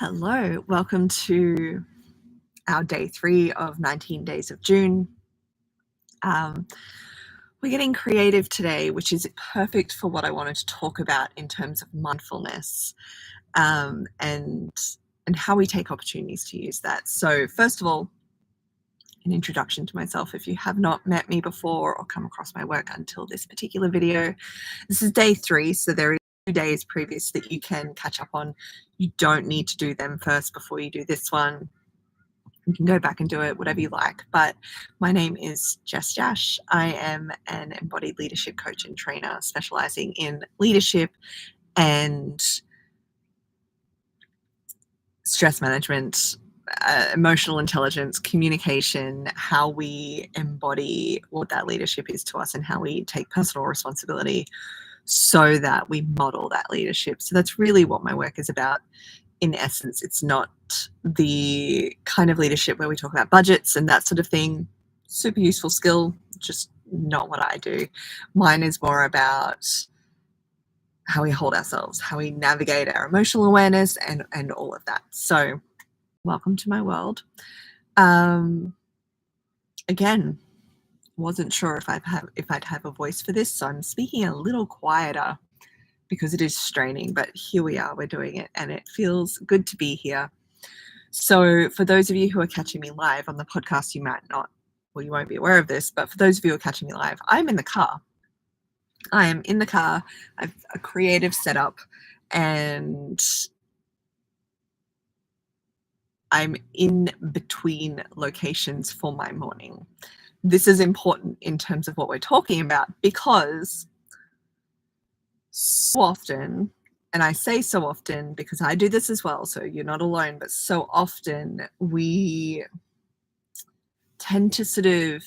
Hello, welcome to our day 3 of 19 days of June. We're getting creative today, which is perfect for what I wanted to talk about in terms of mindfulness and how we take opportunities to use that. So first of all, an introduction to myself. If you have not met me before or come across my work until this particular video, this is day 3, so there are 2 days previous that you can catch up on. You don't need to do them first before you do this one. You can go back and do it, whatever you like. But my name is Jess Jash. I am an embodied leadership coach and trainer specializing in leadership and stress management, emotional intelligence, communication, how we embody what that leadership is to us and how we take personal responsibility so that we model that leadership. So that's really what my work is about. In essence, it's not the kind of leadership where we talk about budgets and that sort of thing. Super useful skill, just not what I do. Mine is more about how we hold ourselves, how we navigate our emotional awareness and all of that. So welcome to my world. Again, wasn't sure if I'd have a voice for this, so I'm speaking a little quieter because it is straining, but here we are, we're doing it, and it feels good to be here. So for those of you who are catching me live on the podcast, you might not, well, you won't be aware of this, but for those of you who are catching me live, I'm in the car. I am in the car. I have a creative setup and I'm in between locations for my morning. This is important in terms of what we're talking about because so often, and I say so often because I do this as well, so you're not alone, but so often we tend to sort of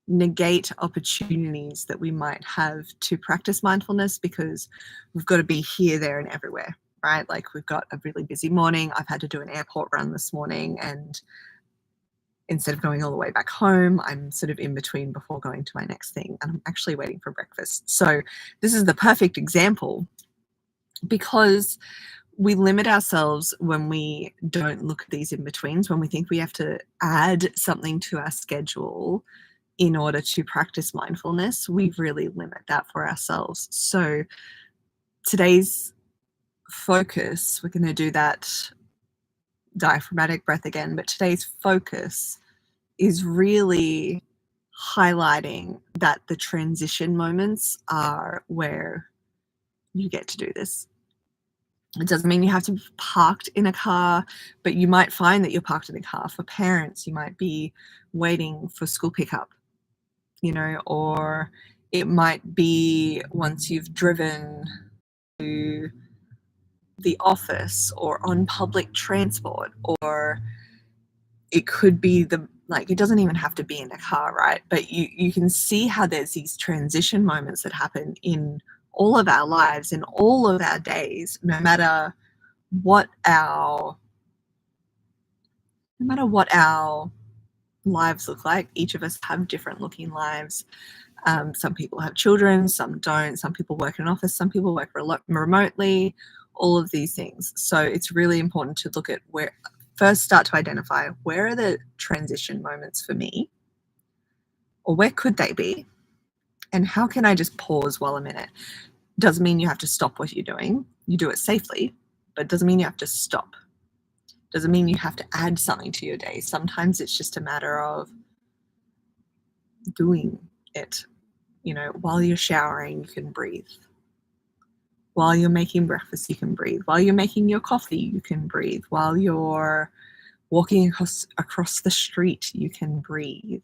negate opportunities that we might have to practice mindfulness because we've got to be here, there, and everywhere, right? Like we've got a really busy morning. I've had to do an airport run this morning, and instead of going all the way back home, I'm sort of in between before going to my next thing, and I'm actually waiting for breakfast. So this is the perfect example because we limit ourselves when we don't look at these in-betweens, when we think we have to add something to our schedule in order to practice mindfulness. We really limit that for ourselves. So today's focus, we're going to do that diaphragmatic breath again, but today's focus is really highlighting that the transition moments are where you get to do this. It doesn't mean you have to be parked in a car, but you might find that you're parked in a car. For parents, you might be waiting for school pickup, or it might be once you've driven to the office or on public transport, or it could be it doesn't even have to be in a car, right? But you can see how there's these transition moments that happen in all of our lives, in all of our days, no matter what our lives look like. Each of us have different looking lives. Some people have children, some don't. Some people work in an office, some people work remotely, all of these things. So it's really important to look at start to identify where are the transition moments for me, or where could they be, and how can I just pause while I'm in it. Doesn't mean you have to stop what you're doing. You do it safely, but it doesn't mean you have to stop. Doesn't mean you have to add something to your day. Sometimes it's just a matter of doing it. While you're showering, you can breathe. While you're making breakfast, you can breathe. While you're making your coffee, you can breathe. While you're walking across the street, you can breathe.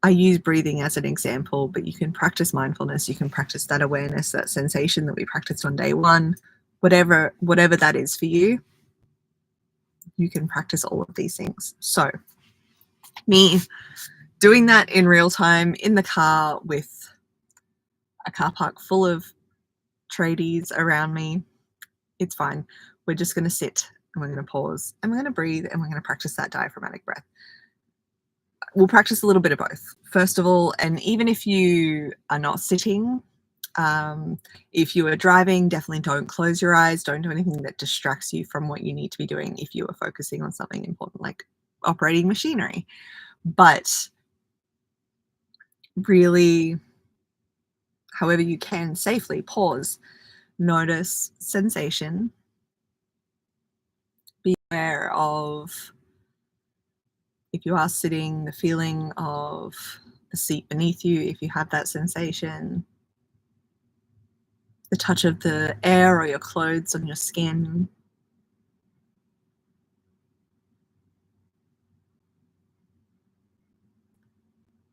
I use breathing as an example, but you can practice mindfulness. You can practice that awareness, that sensation that we practiced on day 1, whatever that is for you. You can practice all of these things. So me doing that in real time in the car with a car park full of tradies around me, it's fine. We're just going to sit and we're going to pause and we're going to breathe and we're going to practice that diaphragmatic breath. We'll practice a little bit of both. First of all, and even if you are not sitting, If you are driving, definitely don't close your eyes. Don't do anything that distracts you from what you need to be doing if you are focusing on something important like operating machinery. But really, however you can safely pause, notice sensation, be aware of, if you are sitting, the feeling of the seat beneath you, if you have that sensation, the touch of the air or your clothes on your skin.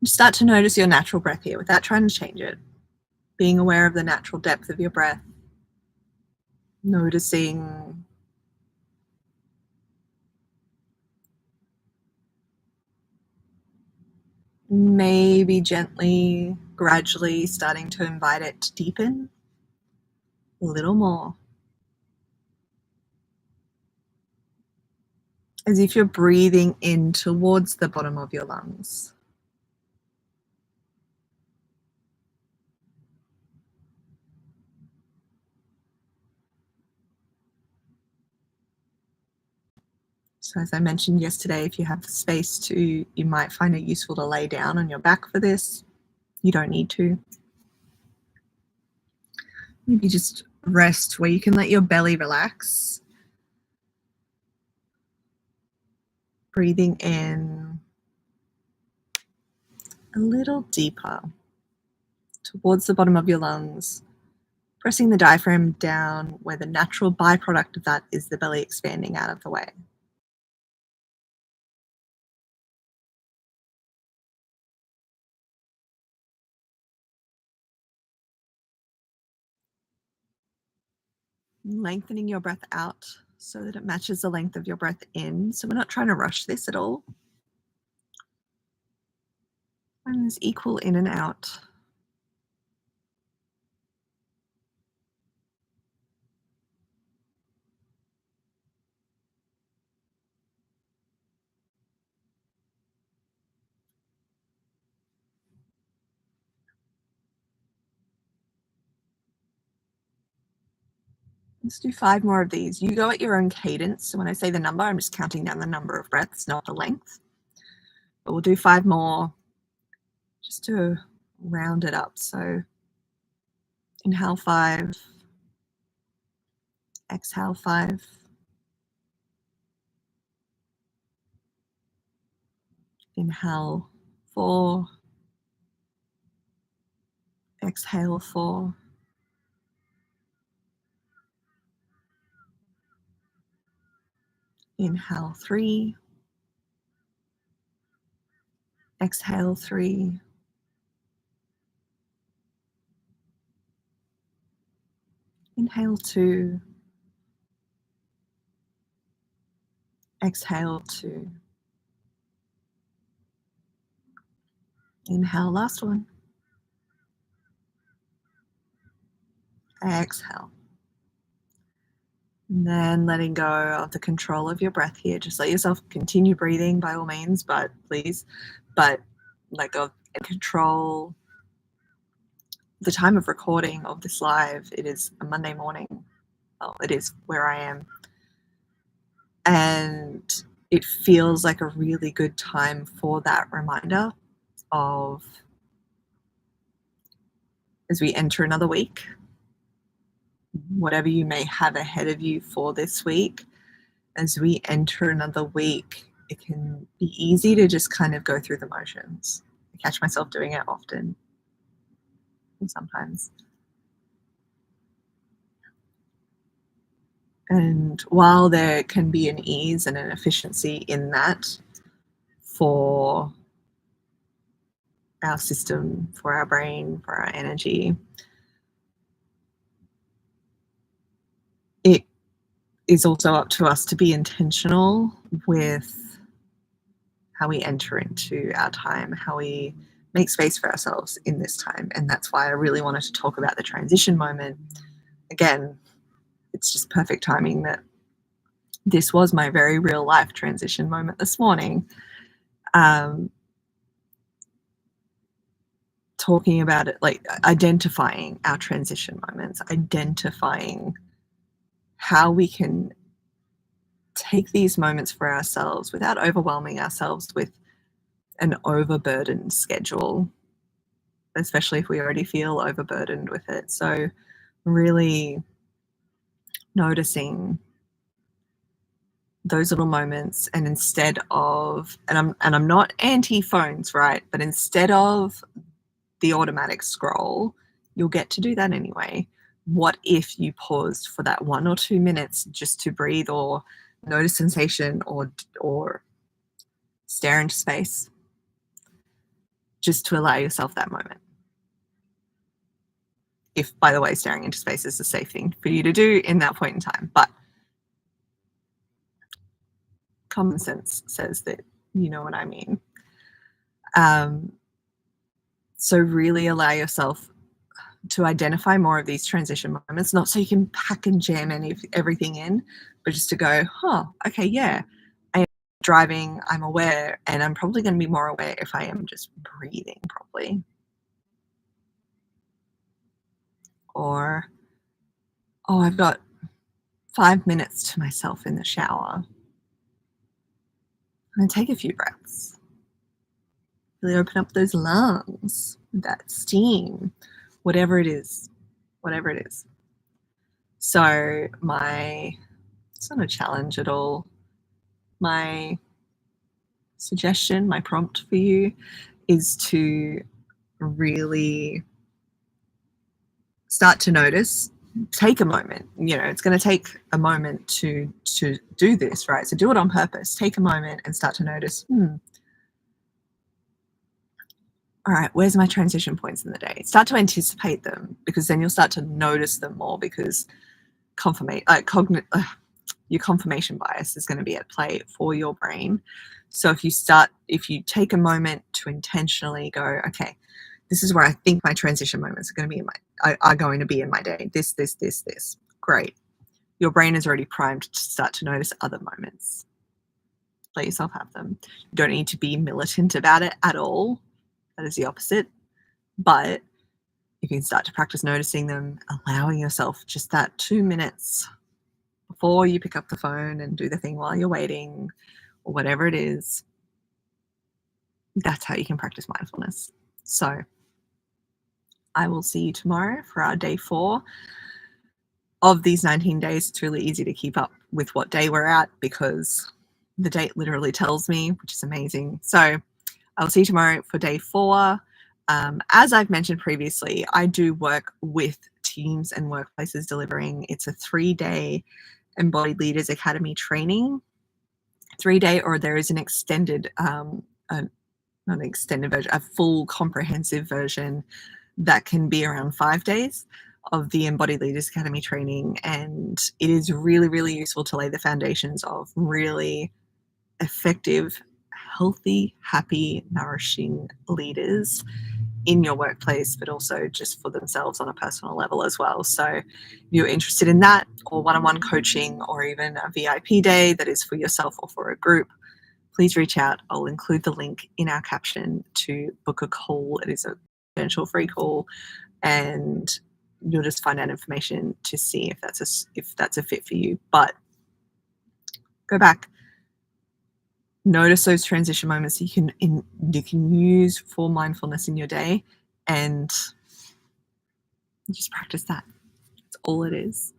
Start to notice your natural breath here without trying to change it. Being aware of the natural depth of your breath, noticing maybe gently, gradually starting to invite it to deepen a little more. As if you're breathing in towards the bottom of your lungs. So as I mentioned yesterday, if you have the space to, you might find it useful to lay down on your back for this. You don't need to. Maybe just rest where you can let your belly relax. Breathing in a little deeper towards the bottom of your lungs, pressing the diaphragm down where the natural byproduct of that is the belly expanding out of the way. Lengthening your breath out so that it matches the length of your breath in. So we're not trying to rush this at all. And there's equal in and out. Let's do 5 more of these. You go at your own cadence. So when I say the number, I'm just counting down the number of breaths, not the length. But we'll do 5 more just to round it up. So inhale 5, exhale 5, inhale 4, exhale 4, inhale 3, exhale 3, inhale 2, exhale 2, inhale, last one, exhale. And then letting go of the control of your breath here. Just let yourself continue breathing by all means, but let go and control the time of recording of this live. It is a Monday morning. Well, it is where I am. And it feels like a really good time for that reminder of, as we enter another week, whatever you may have ahead of you for this week, as we enter another week, it can be easy to just kind of go through the motions. I catch myself doing it often and sometimes. And while there can be an ease and an efficiency in that for our system, for our brain, for our energy, it is also up to us to be intentional with how we enter into our time, how we make space for ourselves in this time. And that's why I really wanted to talk about the transition moment. Again, it's just perfect timing that this was my very real life transition moment this morning. talking about it, like identifying our transition moments, identifying how we can take these moments for ourselves without overwhelming ourselves with an overburdened schedule, especially if we already feel overburdened with it. So really noticing those little moments, and instead of, and I'm not anti phones, right? But instead of the automatic scroll, you'll get to do that anyway. What if you paused for that 1 or 2 minutes just to breathe or notice sensation or stare into space, just to allow yourself that moment? If, by the way, staring into space is a safe thing for you to do in that point in time, but common sense says that you know what I mean. So really allow yourself to identify more of these transition moments, not so you can pack and jam everything in, but just to go, okay, yeah, I am driving, I'm aware, and I'm probably going to be more aware if I am just breathing properly. Or, I've got 5 minutes to myself in the shower. I'm going to take a few breaths. Really open up those lungs, that steam, whatever it is. So it's not a challenge at all. My suggestion, my prompt for you is to really start to notice, take a moment. It's going to take a moment to do this, right? So do it on purpose. Take a moment and start to notice, all right, where's my transition points in the day? Start to anticipate them, because then you'll start to notice them more, because your confirmation bias is going to be at play for your brain. So if you take a moment to intentionally go, okay, this is where I think my transition moments are going to be in my day. This. Great. Your brain is already primed to start to notice other moments. Let yourself have them. You don't need to be militant about it at all. That is the opposite. But you can start to practice noticing them, allowing yourself just that 2 minutes before you pick up the phone and do the thing while you're waiting, or whatever it is. That's how you can practice mindfulness. So I will see you tomorrow for our day 4 of these 19 days. It's really easy to keep up with what day we're at because the date literally tells me, which is amazing. So I'll see you tomorrow for day 4. As I've mentioned previously, I do work with teams and workplaces delivering. It's a 3-day Embodied Leaders Academy training. 3-day, or there is an extended, not an extended version, a full comprehensive version that can be around 5 days of the Embodied Leaders Academy training. And it is really, really useful to lay the foundations of really effective, healthy, happy, nourishing leaders in your workplace, but also just for themselves on a personal level as well. So if you're interested in that, or one-on-one coaching, or even a VIP day that is for yourself or for a group, please reach out. I'll include the link in our caption to book a call. It is a potential free call, and you'll just find out information to see if that's a fit for you. But go back, notice those transition moments you can use for mindfulness in your day, and just practice that. That's all it is.